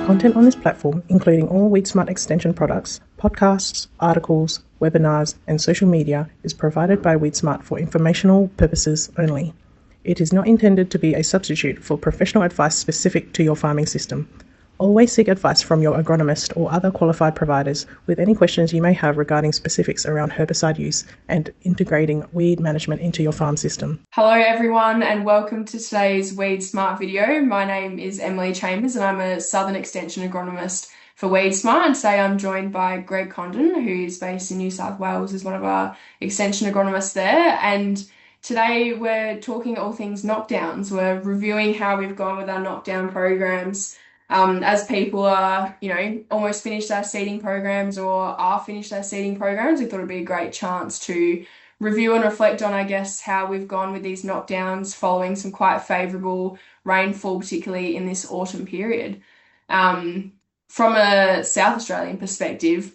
Content on this platform, including all WeedSmart Extension products, podcasts, articles, webinars, and social media, is provided by WeedSmart for informational purposes only. It is not intended to be a substitute for professional advice specific to your farming system. Always seek advice from your agronomist or other qualified providers with any questions you may have regarding specifics around herbicide use and integrating weed management into your farm system. Hello everyone and welcome to today's Weed Smart video. My name is Emily Chambers and I'm a Southern Extension agronomist for Weed Smart, and today I'm joined by Greg Condon, who's based in New South Wales, is one of our extension agronomists there, and today we're talking all things knockdowns. We're reviewing how we've gone with our knockdown programs. As people are, almost finished their seeding programs or are finished their seeding programs, we thought it'd be a great chance to review and reflect on, I guess, how we've gone with these knockdowns following some quite favourable rainfall, particularly in this autumn period. From a South Australian perspective,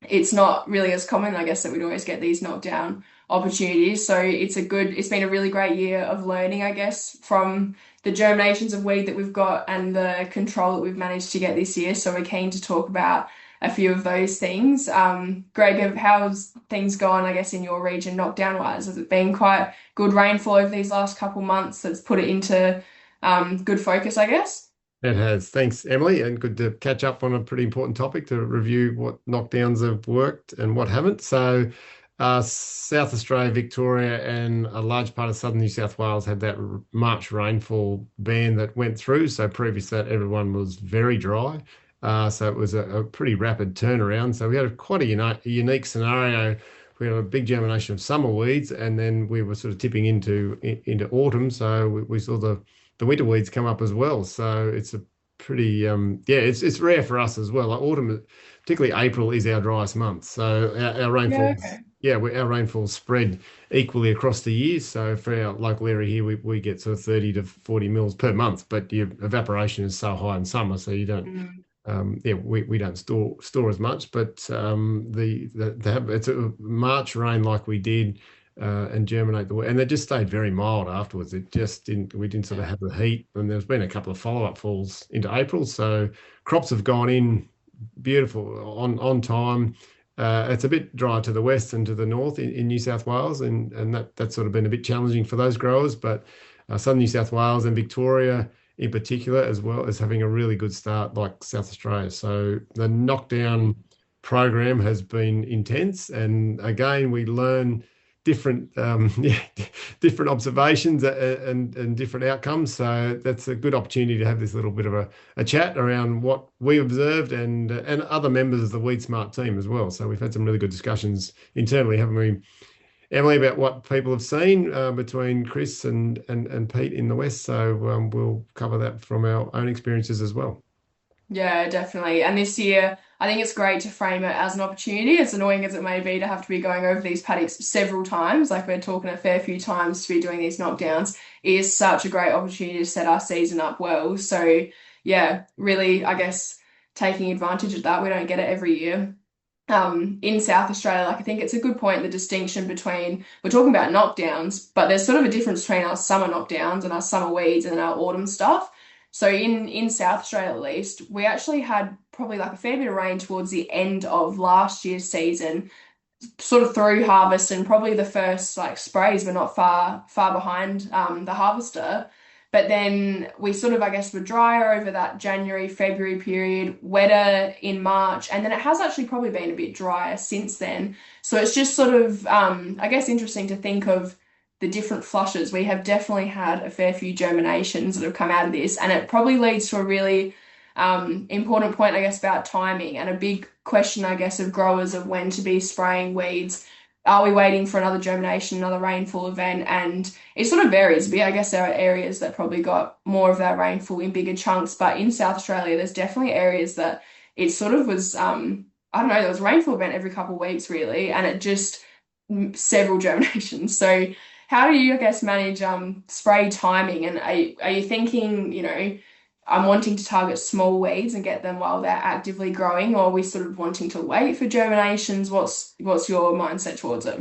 it's not really as common, I guess, that we'd always get these knockdown opportunities. So it's been a really great year of learning, I guess, from the germinations of weed that we've got and the control that we've managed to get this year. So we're keen to talk about a few of those things. Greg, how's things gone, I guess, in your region knockdown wise? Has it been quite good rainfall over these last couple months that's put it into good focus, I guess? It has. Thanks, Emily, and good to catch up on a pretty important topic to review what knockdowns have worked and what haven't. So South Australia, Victoria, and a large part of southern New South Wales had that March rainfall ban that went through. So previous to that, everyone was very dry. So it was a pretty rapid turnaround. So we had quite a unique scenario. We had a big germination of summer weeds, and then we were sort of tipping into autumn. So we saw the winter weeds come up as well. So it's a pretty, it's rare for us as well. Like autumn, particularly April, is our driest month. So our rainfall, our rainfall spread equally across the year. So for our local area here, we get sort of 30 to 40 mils per month, but your evaporation is so high in summer, so you don't. We don't store as much, but it's a March rain like we did. And germinate the weed, and they just stayed very mild afterwards. We didn't sort of have the heat, and there's been a couple of follow-up falls into April, so crops have gone in beautiful on time. It's a bit dry to the west and to the north in New South Wales, and that's sort of been a bit challenging for those growers, but southern New South Wales and Victoria in particular, as well as having a really good start like South Australia. So the knockdown program has been intense, and again, we learn different observations and different outcomes. So that's a good opportunity to have this little bit of a chat around what we observed and other members of the Weed Smart team as well. So we've had some really good discussions internally, haven't we, Emily, about what people have seen between Chris and Pete in the West. So we'll cover that from our own experiences as well. Yeah, definitely. And this year, I think it's great to frame it as an opportunity, as annoying as it may be to have to be going over these paddocks several times, like we're talking a fair few times to be doing these knockdowns. It is such a great opportunity to set our season up well. So yeah, really, I guess, taking advantage of that. We don't get it every year. In South Australia, like I think it's a good point, the distinction between, we're talking about knockdowns, but there's sort of a difference between our summer knockdowns and our summer weeds and our autumn stuff. So in South Australia at least, we actually had probably like a fair bit of rain towards the end of last year's season, sort of through harvest, and probably the first like sprays were not far behind the harvester. But then we sort of, I guess, were drier over that January, February period, wetter in March, and then it has actually probably been a bit drier since then. So it's just sort of, I guess, interesting to think of the different flushes. We have definitely had a fair few germinations that have come out of this, and it probably leads to a really important point, I guess, about timing and a big question, I guess, of growers of when to be spraying weeds. Are we waiting for another germination, another rainfall event? And it sort of varies. But I guess there are areas that probably got more of that rainfall in bigger chunks. But in South Australia, there's definitely areas that it sort of was, I don't know, there was a rainfall event every couple of weeks, really, and it just several germinations. So how do you, I guess, manage spray timing? And are you thinking, I'm wanting to target small weeds and get them while they're actively growing, or are we sort of wanting to wait for germinations? What's your mindset towards it?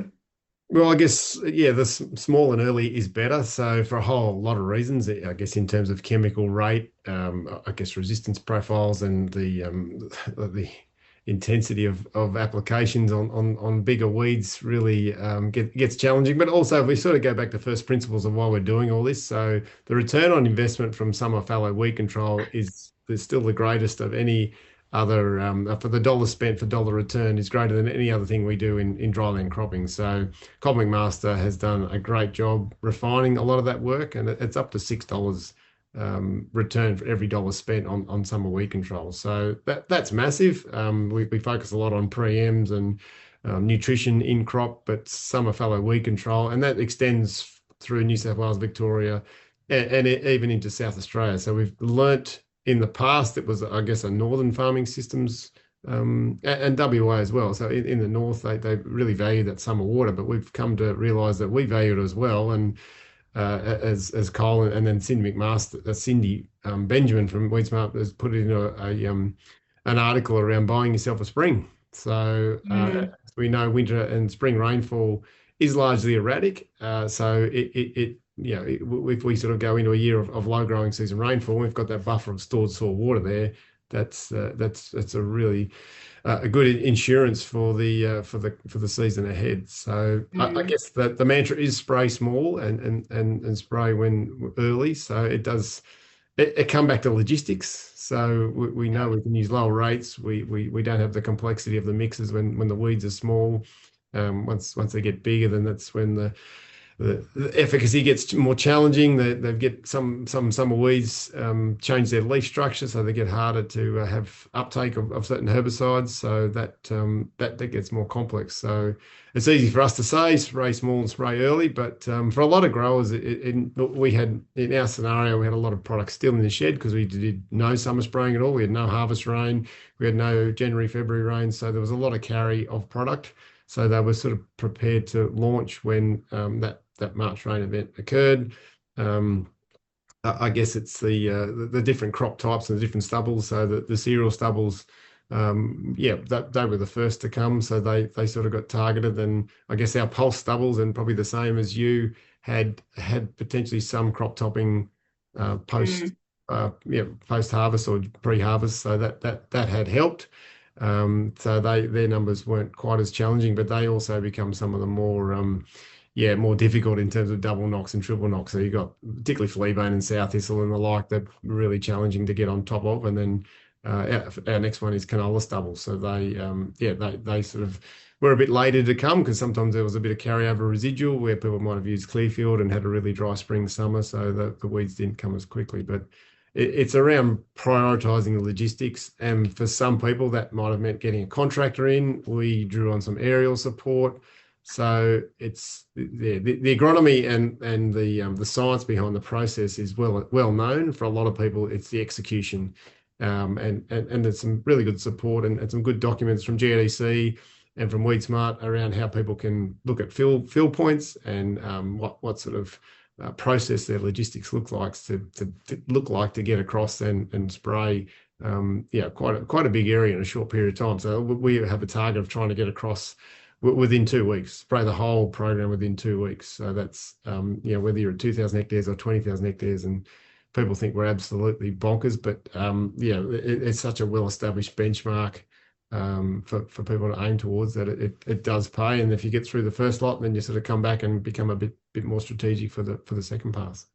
Well, I guess, yeah, small and early is better. So for a whole lot of reasons, I guess in terms of chemical rate, I guess resistance profiles and the intensity of applications on bigger weeds really gets challenging. But also, if we sort of go back to first principles of why we're doing all this, so the return on investment from summer fallow weed control is still the greatest of any other for the dollar spent for dollar return is greater than any other thing we do in dryland cropping. So Cobblink Master has done a great job refining a lot of that work, and it's up to $6 return for every dollar spent on summer weed control. So that's massive. We focus a lot on pre-ems and nutrition in crop, but summer fallow weed control, and that extends through New South Wales, Victoria, and even into South Australia. So we've learnt in the past it was, I guess, a northern farming systems and WA as well. So in the north, they really value that summer water, but we've come to realise that we value it as well. And as Cole and then Cindy McMaster, Cindy Benjamin from WeedSmart has put it in an article around buying yourself a spring. So Mm, as we know, winter and spring rainfall is largely erratic. So if we sort of go into a year of low growing season rainfall, we've got that buffer of stored soil water there. That's a really a good insurance for the season ahead. So I mm, guess that the mantra is spray small and spray when early. So it come back to logistics. So we know we can use lower rates. We don't have the complexity of the mixes when the weeds are small. Once they get bigger, then that's when the efficacy gets more challenging. They get some summer weeds change their leaf structure, so they get harder to have uptake of certain herbicides. So that gets more complex. So it's easy for us to say spray small and spray early, but for a lot of growers, we had in our scenario we had a lot of products still in the shed because we did no summer spraying at all. We had no harvest rain, we had no January, February rain, so there was a lot of carry of product. So they were sort of prepared to launch when that March rain event occurred. Um, I guess it's the different crop types and the different stubbles. So the cereal stubbles, yeah, they were the first to come. So they sort of got targeted. And I guess our pulse stubbles, and probably the same as you, had potentially some crop topping post mm, post harvest or pre harvest. So that had helped. So their numbers weren't quite as challenging, but they also become some of the more difficult in terms of double knocks and triple knocks. So you got particularly fleabane and south thistle and the like that really challenging to get on top of. And then our next one is canola stubble. So they sort of were a bit later to come because sometimes there was a bit of carryover residual where people might have used Clearfield and had a really dry spring summer, so the weeds didn't come as quickly. But it's around prioritizing the logistics. And for some people, that might have meant getting a contractor in. We drew on some aerial support. So it's the agronomy and the science behind the process is well known. For a lot of people, it's the execution, and there's some really good support and some good documents from GDC and from WeedSmart around how people can look at fill points and what sort of process their logistics look like to get across and spray quite a big area in a short period of time. So we have a target of trying to get across within 2 weeks, spray the whole program within 2 weeks. So that's whether you're at 2,000 hectares or 20,000 hectares, and people think we're absolutely bonkers, but it's such a well-established benchmark for people to aim towards that it does pay. And if you get through the first lot, then you sort of come back and become a bit more strategic for the second pass.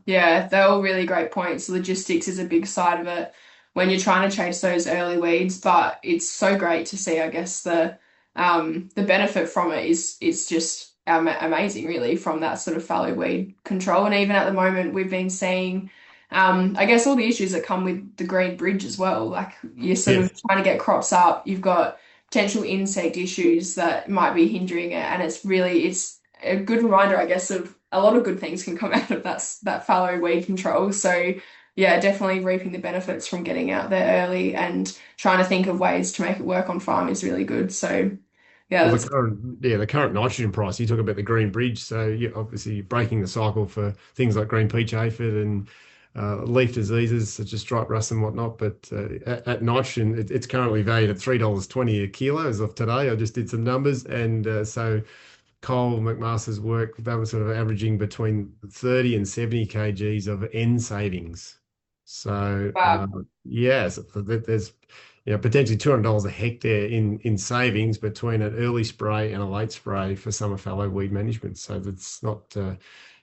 yeah, they're all really great points. Logistics is a big side of it when you're trying to chase those early weeds, but it's so great to see, I guess, the benefit from it is just amazing, really, from that sort of fallow weed control. And even at the moment, we've been seeing, I guess, all the issues that come with the green bridge as well. Like you're sort of Yes. trying to get crops up, you've got potential insect issues that might be hindering it, and it's a good reminder, I guess, of a lot of good things can come out of that fallow weed control. So yeah, definitely reaping the benefits from getting out there early and trying to think of ways to make it work on farm is really good. So yeah, Well, that's the current nitrogen price, you talk about the green bridge. So you obviously you're breaking the cycle for things like green peach aphid and leaf diseases such as stripe rust and whatnot. But at nitrogen, it's currently valued at $3.20 a kilo as of today. I just did some numbers. And so Cole McMaster's work, they were sort of averaging between 30 and 70 kgs of N savings. So Wow. yes, there's potentially $200 a hectare in savings between an early spray and a late spray for summer fallow weed management. So that's not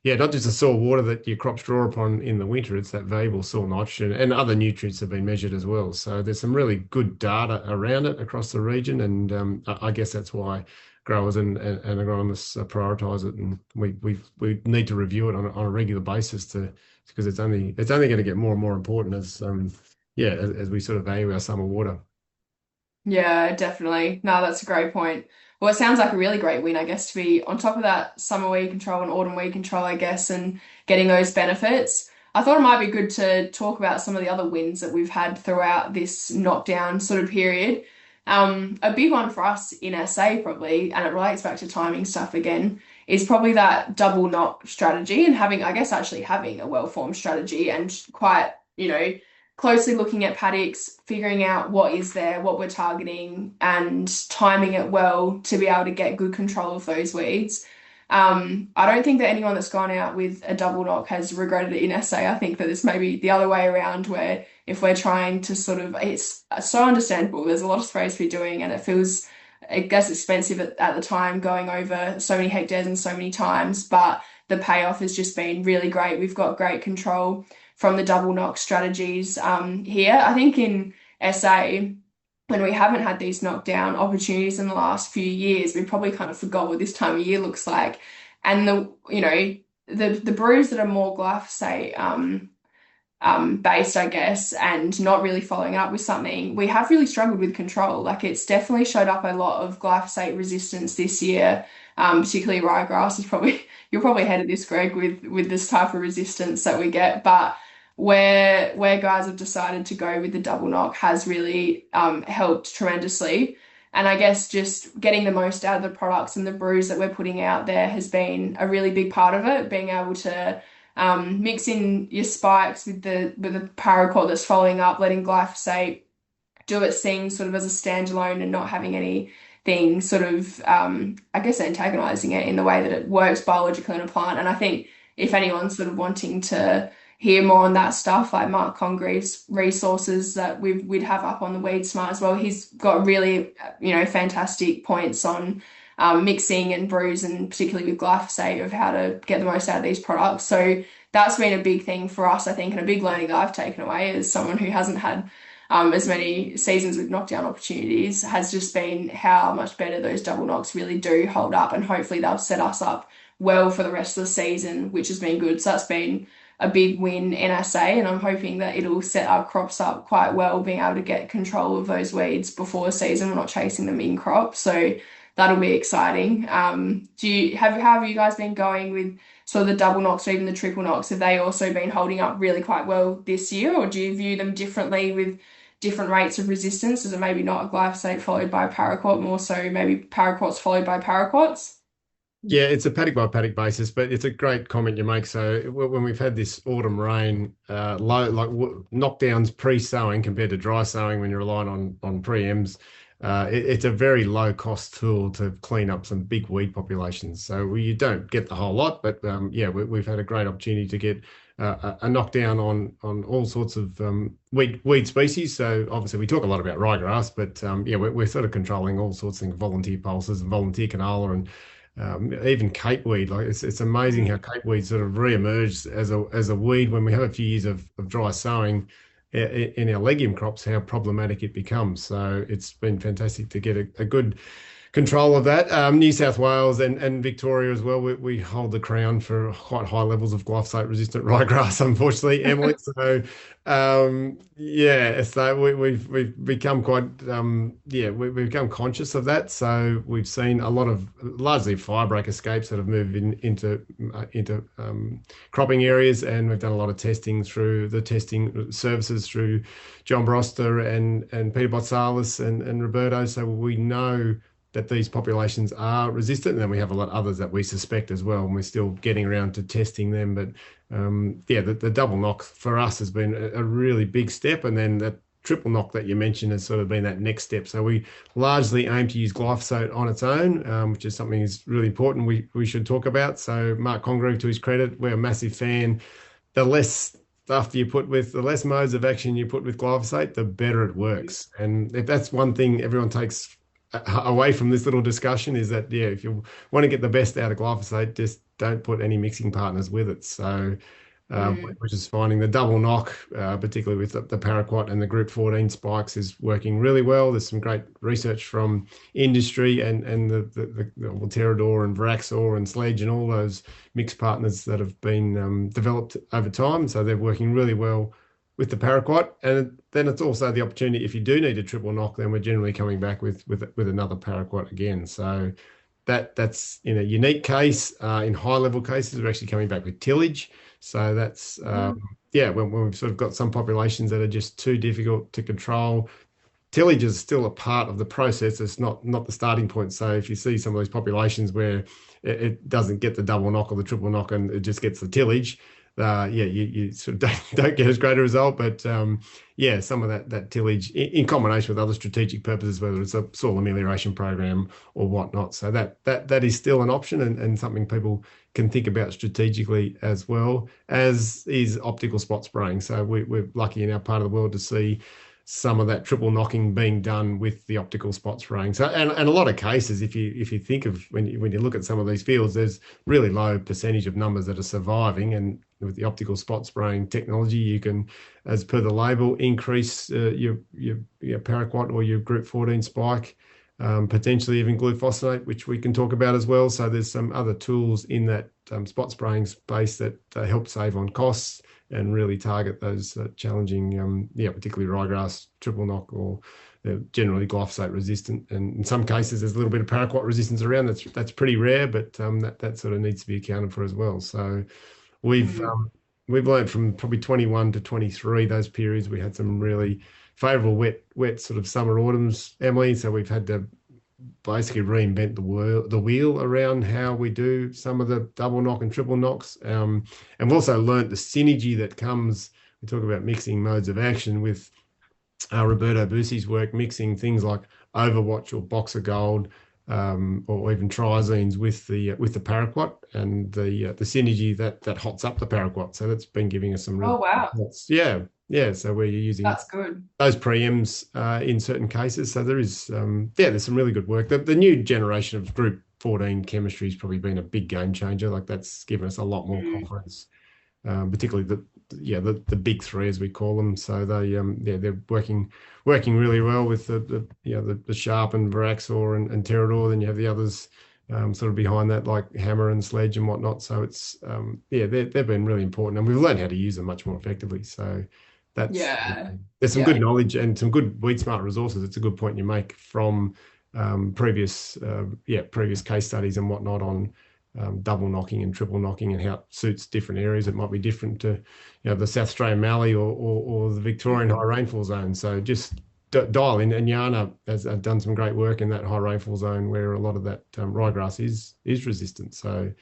not just the soil water that your crops draw upon in the winter, it's that valuable soil nitrogen, and other nutrients have been measured as well. So there's some really good data around it across the region, and I guess that's why growers and agronomists prioritise it, and we need to review it on a regular basis because it's only going to get more and more important as we sort of value our summer water. Yeah, definitely. No, that's a great point. Well, it sounds like a really great win, I guess, to be on top of that summer weed control and autumn weed control, I guess, and getting those benefits. I thought it might be good to talk about some of the other wins that we've had throughout this knockdown sort of period. A big one for us in SA probably, and it relates back to timing stuff again, is probably that double knock strategy and having, I guess, actually having a well-formed strategy and quite, closely looking at paddocks, figuring out what is there, what we're targeting, and timing it well to be able to get good control of those weeds. I don't think that anyone that's gone out with a double knock has regretted it in SA. I think that it's maybe the other way around where if we're trying to sort of, it's so understandable. There's a lot of sprays to be doing and it feels, I guess, expensive at the time going over so many hectares and so many times, but the payoff has just been really great. We've got great control from the double knock strategies here. I think in SA, when we haven't had these knockdown opportunities in the last few years, we probably kind of forgot what this time of year looks like. And the brews that are more glyphosate based, I guess, and not really following up with something, we have really struggled with control. Like it's definitely showed up a lot of glyphosate resistance this year, particularly ryegrass is probably, you're probably ahead of this, Greg, with this type of resistance that we get. But where guys have decided to go with the double knock has really helped tremendously. And I guess just getting the most out of the products and the brews that we're putting out there has been a really big part of it, being able to mix in your spikes with the paraquat that's following up, letting glyphosate do its thing sort of as a standalone and not having anything sort of, I guess, antagonizing it in the way that it works biologically in a plant. And I think if anyone's sort of wanting to hear more on that stuff, like Mark Congreve's resources that we'd have up on the Weed Smart as well, he's got really, fantastic points on mixing and brews and particularly with glyphosate of how to get the most out of these products. So that's been a big thing for us, I think, and a big learning that I've taken away as someone who hasn't had as many seasons with knockdown opportunities has just been how much better those double knocks really do hold up, and hopefully they'll set us up well for the rest of the season, which has been good. So that's been a big win in SA, and I'm hoping that it'll set our crops up quite well, being able to get control of those weeds before the season. We're not chasing them in crop, so that'll be exciting. How have you guys been going with sort of the double knocks or even the triple knocks? Have they also been holding up really quite well this year, or do you view them differently with different rates of resistance? Is it maybe not a glyphosate followed by paraquat, more so maybe paraquats followed by paraquats? Yeah, it's a paddock by paddock basis, but it's a great comment you make. So when we've had this autumn rain, low like knockdowns pre-sowing compared to dry sowing when you're relying on preems, it's a very low cost tool to clean up some big weed populations. So you don't get the whole lot, but we've had a great opportunity to get a knockdown on all sorts of weed species. So obviously we talk a lot about ryegrass, but we're sort of controlling all sorts of things, volunteer pulses and volunteer canola and even capeweed. Like it's amazing how capeweed sort of re-emerged as a weed when we have a few years of dry sowing in our legume crops, how problematic it becomes. So it's been fantastic to get a good control of that. New South Wales and Victoria as well, we hold the crown for quite high levels of glyphosate resistant ryegrass, unfortunately, Emily. So so we've become quite we've become conscious of that. So we've seen a lot of largely firebreak escapes that have moved into cropping areas, and we've done a lot of testing through the testing services through John Broster and Peter Botsalis and Roberto. So we know that these populations are resistant, and then we have a lot of others that we suspect as well, and we're still getting around to testing them. But the double knock for us has been a really big step, and then that triple knock that you mentioned has sort of been that next step. So we largely aim to use glyphosate on its own, which is something that's really important we should talk about. So Mark Congreve, to his credit, we're a massive fan. The less stuff you put with, the less modes of action you put with glyphosate, the better it works. And if that's one thing everyone takes away from this little discussion, is that, yeah, if you want to get the best out of glyphosate, just don't put any mixing partners with it. So we're just finding the double knock, particularly with the paraquat and the group 14 spikes, is working really well. There's some great research from industry and the Pterodor and Veraxor and Sledge and all those mixed partners that have been developed over time. So they're working really well with the paraquat. And then it's also the opportunity, if you do need a triple knock, then we're generally coming back with another paraquat again. So that's in a unique case. In high level cases, we're actually coming back with tillage. So that's yeah, when we've sort of got some populations that are just too difficult to control, tillage is still a part of the process. It's not the starting point. So if you see some of these populations where it doesn't get the double knock or the triple knock and it just gets the tillage, yeah, you sort of don't get as great a result. But yeah, some of that tillage in combination with other strategic purposes, whether it's a soil amelioration program or whatnot. So that is still an option and something people can think about strategically, as well as is optical spot spraying. So we're lucky in our part of the world to see some of that triple knocking being done with the optical spot spraying. So and a lot of cases, if you think of when you look at some of these fields, there's really low percentage of numbers that are surviving, and with the optical spot spraying technology, you can, as per the label, increase your paraquat or your group 14 spike, potentially even glufosinate, which we can talk about as well. So there's some other tools in that spot spraying space that help save on costs and really target those challenging, particularly ryegrass triple knock or generally glyphosate resistant. And in some cases, there's a little bit of paraquat resistance around. That's pretty rare, but that sort of needs to be accounted for as well. So we've learned from probably 21 to 23, those periods, we had some really favourable wet sort of summer autumns, Emily. So we've had to basically reinvent the wheel around how we do some of the double knock and triple knocks. And we've also learnt the synergy that comes. We talk about mixing modes of action with Roberto Bussi's work, mixing things like Overwatch or Boxer Gold, or even triazines with the paraquat, and the synergy that hots up the paraquat. So that's been giving us some real. Oh wow. Yeah. So where you're using That's good. those preems in certain cases. So there is there's some really good work. The new generation of group 14 chemistry has probably been a big game changer. Like that's given us a lot more confidence, particularly the big three, as we call them. So they're working really well with the Sharp and Veraxor and Pterodor. Then you have the others sort of behind that, like Hammer and Sledge and whatnot. So it's they've been really important, and we've learned how to use them much more effectively. So that's there's some good knowledge and some good Weed Smart resources. It's a good point you make from previous case studies and whatnot on double knocking and triple knocking and how it suits different areas. It might be different to the South Australian mallee or the Victorian high rainfall zone. So just dial in. And Yana has done some great work in that high rainfall zone where a lot of that ryegrass is resistant. So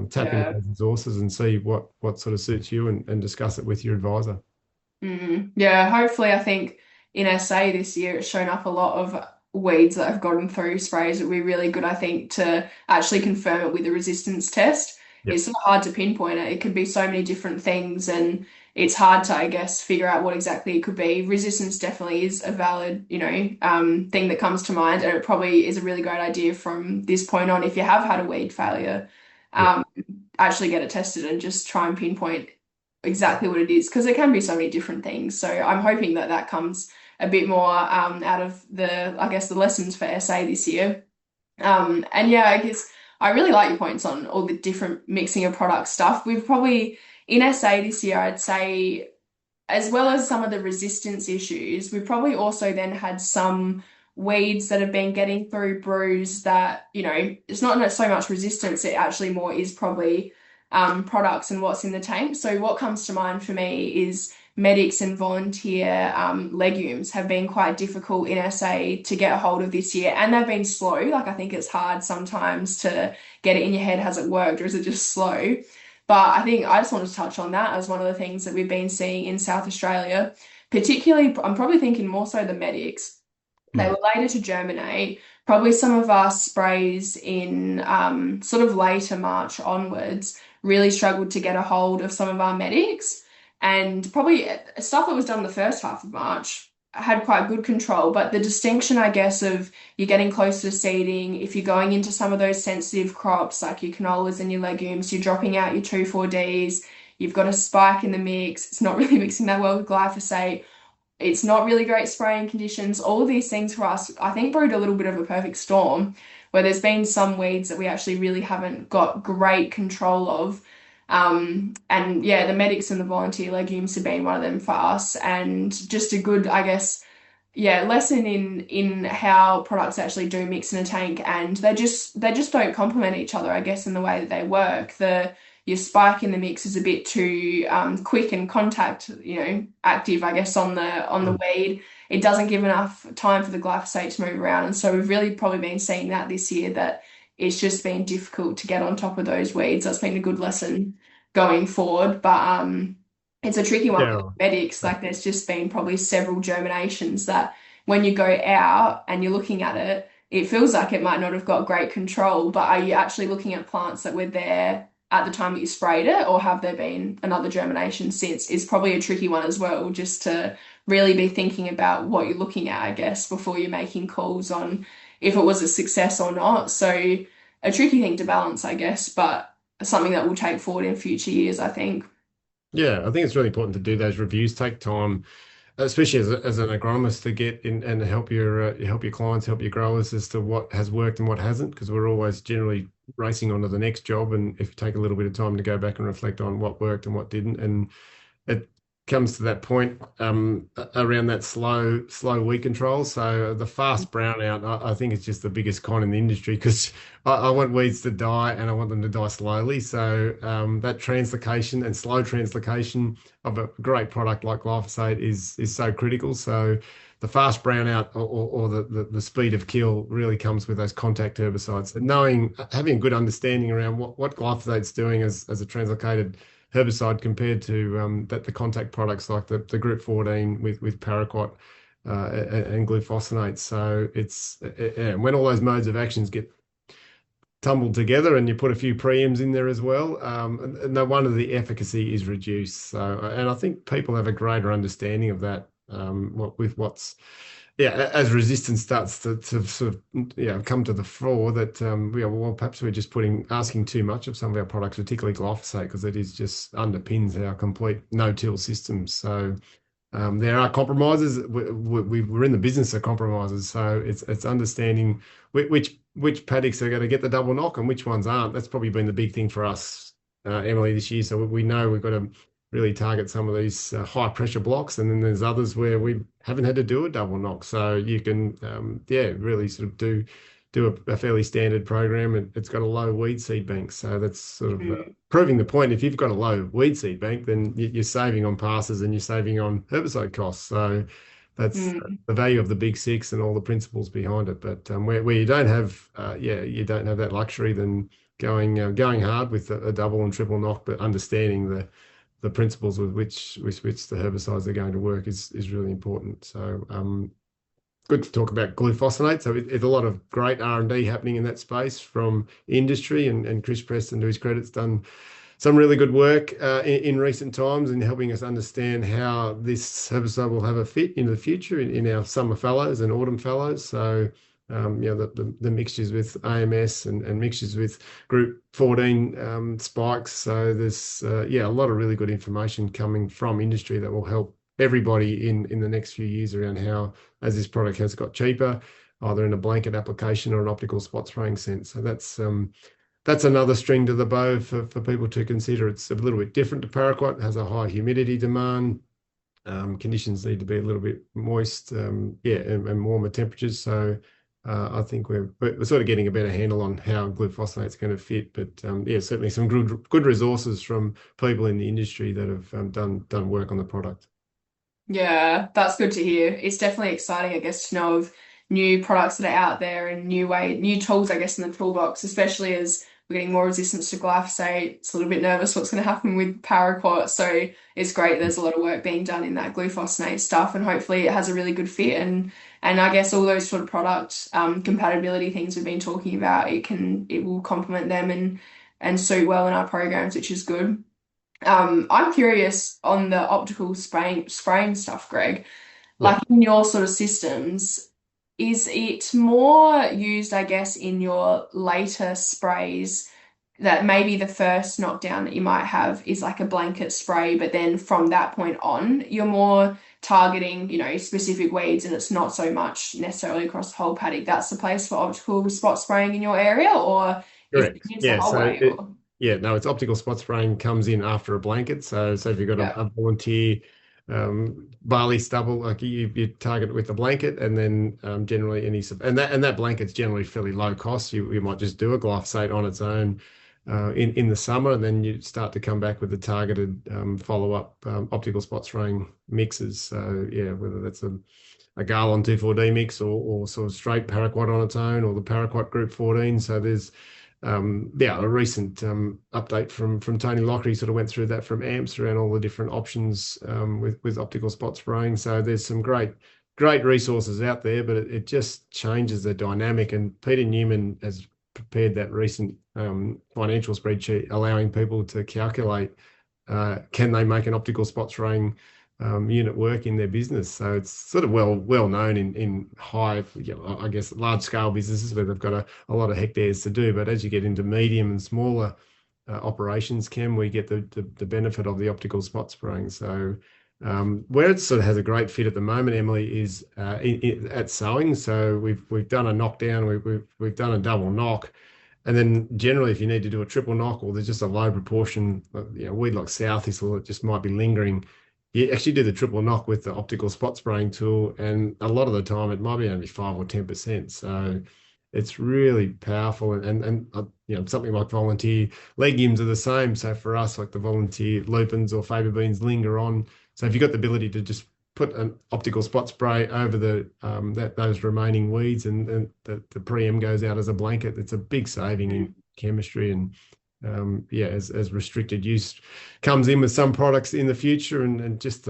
tap into those resources and see what sort of suits you and discuss it with your advisor. Yeah, hopefully I think in SA this year it's shown up a lot of weeds that have gotten through sprays. It would be really good, I think, to actually confirm it with a resistance test. Yep. It's sort of hard to pinpoint it. It could be so many different things, and it's hard to, I guess, figure out what exactly it could be. Resistance definitely is a valid, thing that comes to mind, and it probably is a really great idea from this point on, if you have had a weed failure, actually get it tested and just try and pinpoint exactly what it is, because it can be so many different things. So I'm hoping that comes a bit more out of the lessons for SA this year. And yeah, I guess I really like your points on all the different mixing of product stuff. We've probably, in SA this year, I'd say, as well as some of the resistance issues, we've probably also then had some weeds that have been getting through brews that, it's not so much resistance, it actually more is probably products and what's in the tank. So what comes to mind for me is medics and volunteer legumes have been quite difficult in SA to get a hold of this year, and they've been slow. Like, I think it's hard sometimes to get it in your head, has it worked or is it just slow? But I think I just wanted to touch on that as one of the things that we've been seeing in South Australia. particularly, I'm probably thinking more so the medics. They Mm. were later to germinate. Probably some of our sprays in sort of later March onwards really struggled to get a hold of some of our medics. And probably stuff that was done the first half of March had quite good control. But the distinction, I guess, of you're getting closer to seeding, if you're going into some of those sensitive crops like your canolas and your legumes, you're dropping out your 2,4-Ds, you've got a spike in the mix, it's not really mixing that well with glyphosate, it's not really great spraying conditions. All of these things for us, I think, brewed a little bit of a perfect storm where there's been some weeds that we actually really haven't got great control of. And yeah, the medics and the volunteer legumes have been one of them for us, and just a good, I guess, yeah, lesson in how products actually do mix in a tank, and they just don't complement each other, I guess, in the way that they work. The Your spike in the mix is a bit too quick and contact, active, I guess, on the Mm. weed. It doesn't give enough time for the glyphosate to move around, and so we've really probably been seeing that this year, that it's just been difficult to get on top of those weeds. That's been a good lesson going forward, but it's a tricky one with Yeah. medics. Like there's just been probably several germinations that when you go out and you're looking at it, it feels like it might not have got great control, but are you actually looking at plants that were there at the time that you sprayed it, or have there been another germination since? Is probably a tricky one as well, just to really be thinking about what you're looking at, I guess, before you're making calls on if it was a success or not. So a tricky thing to balance, I guess, but something that we'll take forward in future years, I think. Yeah, I think it's really important to do those reviews, take time, especially as an agronomist, to get in and help your clients, help your growers as to what has worked and what hasn't, because we're always generally racing on to the next job. And if you take a little bit of time to go back and reflect on what worked and what didn't, and it comes to that point around that slow weed control. So the fast brownout, I think it's just the biggest con in the industry, because I want weeds to die and I want them to die slowly. So that translocation and slow translocation of a great product like glyphosate is so critical. So the fast brownout or the speed of kill really comes with those contact herbicides. And having a good understanding around what glyphosate's doing as a translocated herbicide compared to the contact products like the Group 14 with paraquat and glufosinate. So when all those modes of actions get tumbled together and you put a few preems in there as well, no wonder the efficacy is reduced. So, and I think people have a greater understanding of that as resistance starts to sort of come to the fore, that well, perhaps we're just asking too much of some of our products, particularly glyphosate, because it is just underpins our complete no-till systems. So there are compromises. We're in the business of compromises, so it's understanding which paddocks are going to get the double knock and which ones aren't. That's probably been the big thing for us, Emily, this year. So we know we've got to really target some of these high pressure blocks, and then there's others where we haven't had to do a double knock. So you can really sort of do a fairly standard program, and it's got a low weed seed bank. So that's sort of proving the point. If you've got a low weed seed bank, then you're saving on passes and you're saving on herbicide costs. So that's Mm. the value of the big six and all the principles behind it. But where you don't have you don't have that luxury, then going hard with a double and triple knock, but understanding the principles with which the herbicides are going to work is really important. So good to talk about glufosinate. So it's a lot of great R&D happening in that space from industry, and Chris Preston, to his credit, has done some really good work in recent times in helping us understand how this herbicide will have a fit into the future in our summer fallows and autumn fallows. So the mixtures with AMS and mixtures with Group 14 spikes. So there's a lot of really good information coming from industry that will help everybody in the next few years around how, as this product has got cheaper, either in a blanket application or an optical spot spraying sense. So that's another string to the bow for people to consider. It's a little bit different to paraquat. It has a high humidity demand. Conditions need to be a little bit moist, and warmer temperatures. So I think we're sort of getting a better handle on how glufosinate is going to fit. But certainly some good resources from people in the industry that have done work on the product. Yeah, that's good to hear. It's definitely exciting, I guess, to know of new products that are out there and new tools, I guess, in the toolbox, especially as we're getting more resistance to glyphosate. It's a little bit nervous what's going to happen with paraquat. So it's great. There's a lot of work being done in that glufosinate stuff, and hopefully it has a really good fit. And I guess all those sort of product compatibility things we've been talking about, it will complement them and suit well in our programs, which is good. I'm curious on the optical spraying stuff, Greg. Yeah. Like in your sort of systems, is it more used, I guess, in your later sprays that maybe the first knockdown that you might have is like a blanket spray, but then from that point on, you're more targeting, specific weeds and it's not so much necessarily across the whole paddock. That's the place for optical spot spraying in your area, or is it Correct. used the Yeah. whole way? Or No, it's optical spot spraying comes in after a blanket. So if you've got yeah. a volunteer barley stubble, like you target it with the blanket, and then generally and that blanket's generally fairly low cost. You might just do a glyphosate on its own in the summer, and then you start to come back with the targeted follow-up optical spot spraying mixes. So yeah, whether that's a Garlon 2,4-D mix or sort of straight paraquat on its own, or the paraquat group 14. So there's a recent update from Tony Lockery sort of went through that from AMPS around all the different options with optical spot spraying. So there's some great resources out there, but it just changes the dynamic. And Peter Newman has prepared that recent financial spreadsheet allowing people to calculate can they make an optical spot spraying unit work in their business. So it's sort of well known in high, I guess, large scale businesses where they've got a lot of hectares to do. But as you get into medium and smaller operations, we get the benefit of the optical spot spraying. So where it sort of has a great fit at the moment, Emily, is at sowing. So we've done a knockdown, we've done a double knock. And then generally, if you need to do a triple knock, or there's just a low proportion, weed like south thistle that just might be lingering, you actually do the triple knock with the optical spot spraying tool, and a lot of the time it might be only 5 or 10%. So it's really powerful, and something like volunteer legumes are the same. So for us, like the volunteer lupins or faba beans linger on. So if you've got the ability to just put an optical spot spray over those remaining weeds, and the pre-em goes out as a blanket, it's a big saving in chemistry. And as restricted use comes in with some products in the future, and just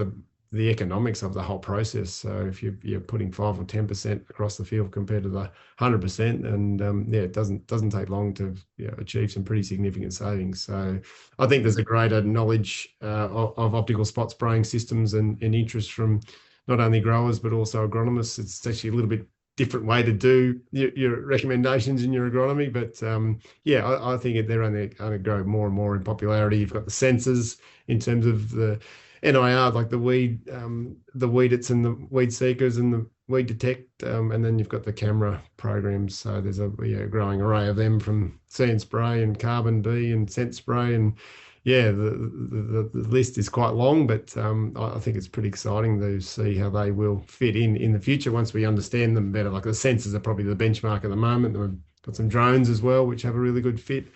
the economics of the whole process. So if you're putting 5 or 10% across the field compared to the 100%, and it doesn't take long to achieve some pretty significant savings. So I think there's a greater knowledge of optical spot spraying systems and interest from not only growers but also agronomists. It's actually a little bit different way to do your recommendations in your agronomy, but I think they're only going to grow more and more in popularity. You've got the sensors in terms of the NIR, like the weed its and the weed seekers and the weed detect, and then you've got the camera programs. So there's a growing array of them, from See and Spray and Carbon B and Scent Spray, and the list is quite long, but I think it's pretty exciting to see how they will fit in the future once we understand them better. Like the sensors are probably the benchmark at the moment. We've got some drones as well, which have a really good fit.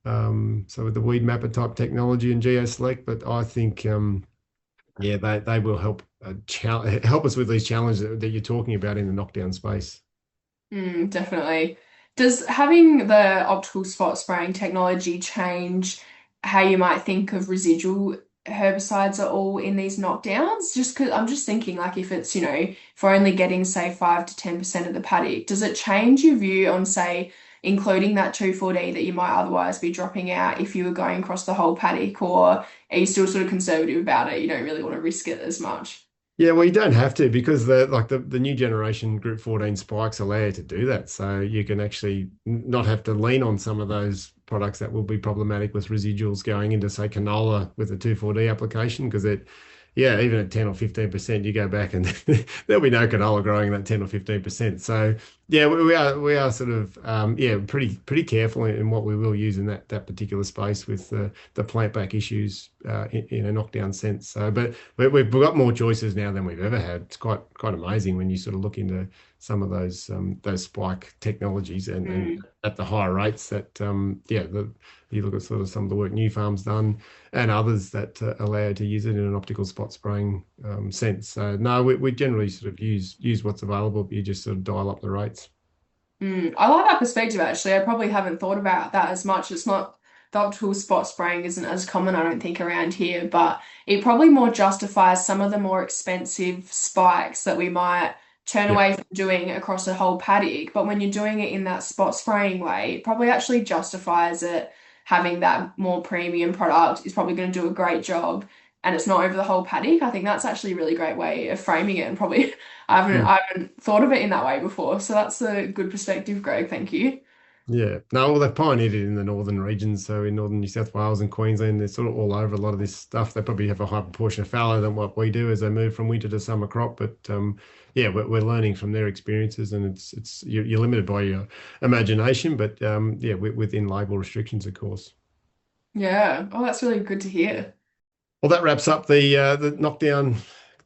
So with the weed mapper type technology and GeoSelect, but I think they will help help us with these challenges that you're talking about in the knockdown space. Definitely. Does having the optical spot spraying technology change how you might think of residual herbicides at all in these knockdowns? Just because I'm just thinking, like, if it's, if we're only getting, say, 5 to 10% of the paddock, does it change your view on, say, including that 2,4-D that you might otherwise be dropping out if you were going across the whole paddock, or are you still sort of conservative about it? You don't really want to risk it as much. Yeah, well, you don't have to, because the new generation Group 14 spikes allow you to do that. So you can actually not have to lean on some of those products that will be problematic with residuals going into, say, canola with a 2,4-D application, because even at 10 or 15%, you go back and there'll be no canola growing that 10 or 15%. So yeah, we are sort of pretty careful in what we will use in that particular space with the plant back issues in a knockdown sense. So, but we've got more choices now than we've ever had. It's quite amazing when you sort of look into some of those spike technologies and at the higher rates that you look at sort of some of the work New Farm's done, and others that allow you to use it in an optical spot spraying sense. So no, we generally sort of use what's available, but you just sort of dial up the rates. I like that perspective actually. I probably haven't thought about that as much. It's not the optical spot spraying isn't as common, I don't think, around here, but it probably more justifies some of the more expensive spikes that we might turn Yeah. away from doing across a whole paddock. But when you're doing it in that spot spraying way, it probably actually justifies it having that more premium product is probably going to do a great job. And it's not over the whole paddock. I think that's actually a really great way of framing it and probably I haven't thought of it in that way before. So that's a good perspective, Greg. Thank you. Yeah. No, well, they've pioneered it in the northern regions. So in northern New South Wales and Queensland, they're sort of all over a lot of this stuff. They probably have a high proportion of fallow than what we do as they move from winter to summer crop. But yeah, we're learning from their experiences, and you're limited by your imagination, but yeah, within label restrictions, of course. Yeah. Oh, that's really good to hear. Well, that wraps up the knockdown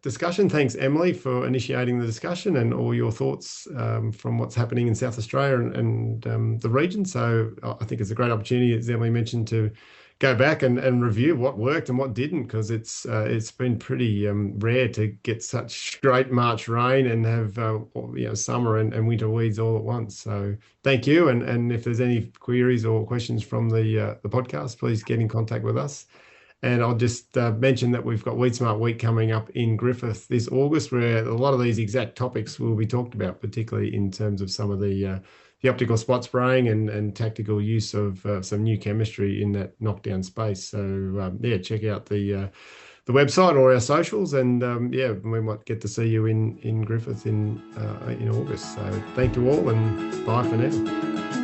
discussion. Thanks, Emily, for initiating the discussion and all your thoughts from what's happening in South Australia and the region. So I think it's a great opportunity, as Emily mentioned, to go back and review what worked and what didn't, because it's been pretty rare to get such great March rain and have summer and winter weeds all at once. So thank you. And if there's any queries or questions from the podcast, please get in contact with us. And I'll just mention that we've got Weed Smart Week coming up in Griffith this August, where a lot of these exact topics will be talked about, particularly in terms of some of the optical spot spraying and tactical use of some new chemistry in that knockdown space. So yeah, check out the website or our socials, and yeah, we might get to see you in Griffith in August. So thank you all, and bye for now.